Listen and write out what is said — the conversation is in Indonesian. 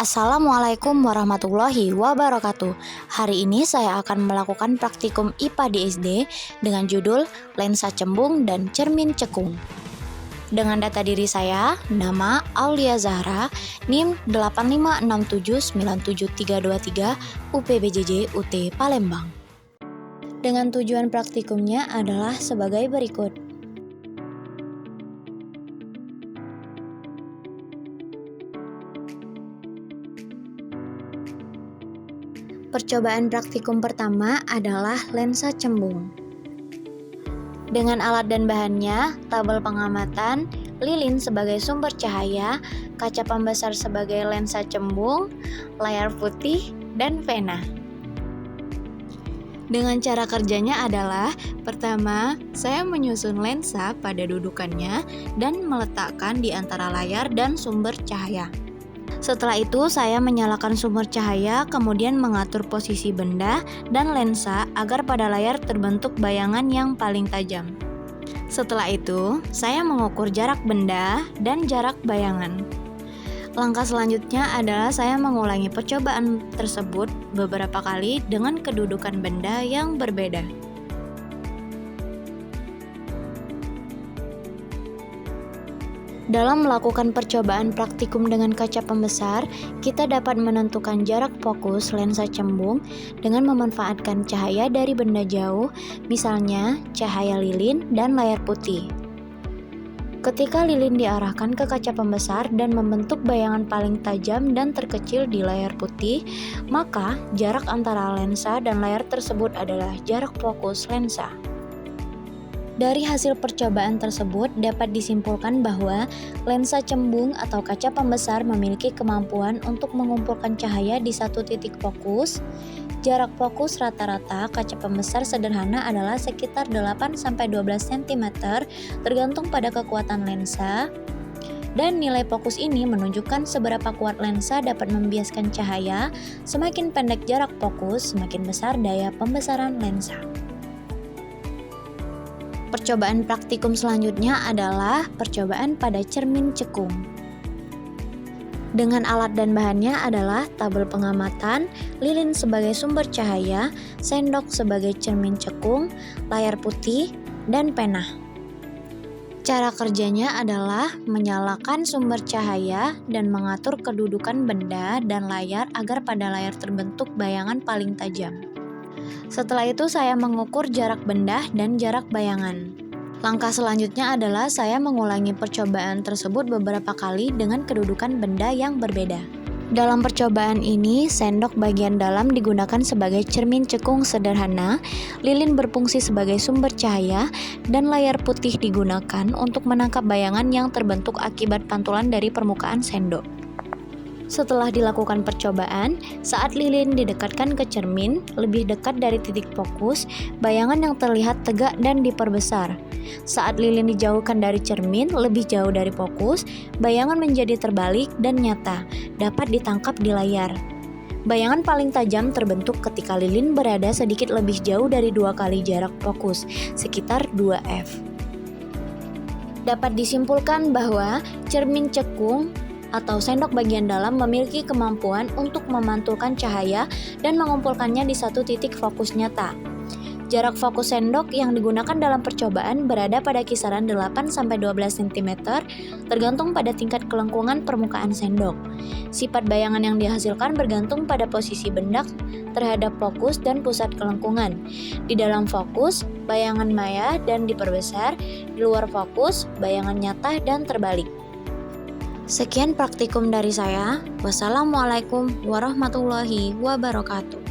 Assalamualaikum warahmatullahi wabarakatuh. Hari ini saya akan melakukan praktikum IPA di SD dengan judul Lensa Cembung dan Cermin Cekung. Dengan data diri saya, nama Aulia Zahra, NIM 8567973323 UPBJJ UT Palembang. Dengan tujuan praktikumnya adalah sebagai berikut. Percobaan praktikum pertama adalah lensa cembung. Dengan alat dan bahannya, tabel pengamatan, lilin sebagai sumber cahaya, kaca pembesar sebagai lensa cembung, layar putih, dan pena. Dengan cara kerjanya adalah, pertama, saya menyusun lensa pada dudukannya dan meletakkan di antara layar dan sumber cahaya. Setelah itu, saya menyalakan sumber cahaya, kemudian mengatur posisi benda dan lensa agar pada layar terbentuk bayangan yang paling tajam. Setelah itu, saya mengukur jarak benda dan jarak bayangan. Langkah selanjutnya adalah saya mengulangi percobaan tersebut beberapa kali dengan kedudukan benda yang berbeda. Dalam melakukan percobaan praktikum dengan kaca pembesar, kita dapat menentukan jarak fokus lensa cembung dengan memanfaatkan cahaya dari benda jauh, misalnya cahaya lilin dan layar putih. Ketika lilin diarahkan ke kaca pembesar dan membentuk bayangan paling tajam dan terkecil di layar putih, maka jarak antara lensa dan layar tersebut adalah jarak fokus lensa. Dari hasil percobaan tersebut dapat disimpulkan bahwa lensa cembung atau kaca pembesar memiliki kemampuan untuk mengumpulkan cahaya di satu titik fokus. Jarak fokus rata-rata kaca pembesar sederhana adalah sekitar 8-12 cm tergantung pada kekuatan lensa. Dan nilai fokus ini menunjukkan seberapa kuat lensa dapat membiaskan cahaya. Semakin pendek jarak fokus, semakin besar daya pembesaran lensa. Percobaan praktikum selanjutnya adalah percobaan pada cermin cekung. Dengan alat dan bahannya adalah tabel pengamatan, lilin sebagai sumber cahaya, sendok sebagai cermin cekung, layar putih, dan pena. Cara kerjanya adalah menyalakan sumber cahaya dan mengatur kedudukan benda dan layar agar pada layar terbentuk bayangan paling tajam. Setelah itu saya mengukur jarak benda dan jarak bayangan. Langkah selanjutnya adalah saya mengulangi percobaan tersebut beberapa kali dengan kedudukan benda yang berbeda. Dalam percobaan ini, sendok bagian dalam digunakan sebagai cermin cekung sederhana, lilin berfungsi sebagai sumber cahaya, dan layar putih digunakan untuk menangkap bayangan yang terbentuk akibat pantulan dari permukaan sendok. Setelah dilakukan percobaan, saat lilin didekatkan ke cermin, lebih dekat dari titik fokus, bayangan yang terlihat tegak dan diperbesar. Saat lilin dijauhkan dari cermin, lebih jauh dari fokus, bayangan menjadi terbalik dan nyata, dapat ditangkap di layar. Bayangan paling tajam terbentuk ketika lilin berada sedikit lebih jauh dari 2 kali jarak fokus, sekitar 2F. Dapat disimpulkan bahwa cermin cekung atau sendok bagian dalam memiliki kemampuan untuk memantulkan cahaya dan mengumpulkannya di satu titik fokus nyata. Jarak fokus sendok yang digunakan dalam percobaan berada pada kisaran 8-12 cm tergantung pada tingkat kelengkungan permukaan sendok. Sifat bayangan yang dihasilkan bergantung pada posisi benda terhadap fokus dan pusat kelengkungan. Di dalam fokus, bayangan maya dan diperbesar, di luar fokus, bayangan nyata dan terbalik. Sekian praktikum dari saya. Wassalamualaikum warahmatullahi wabarakatuh.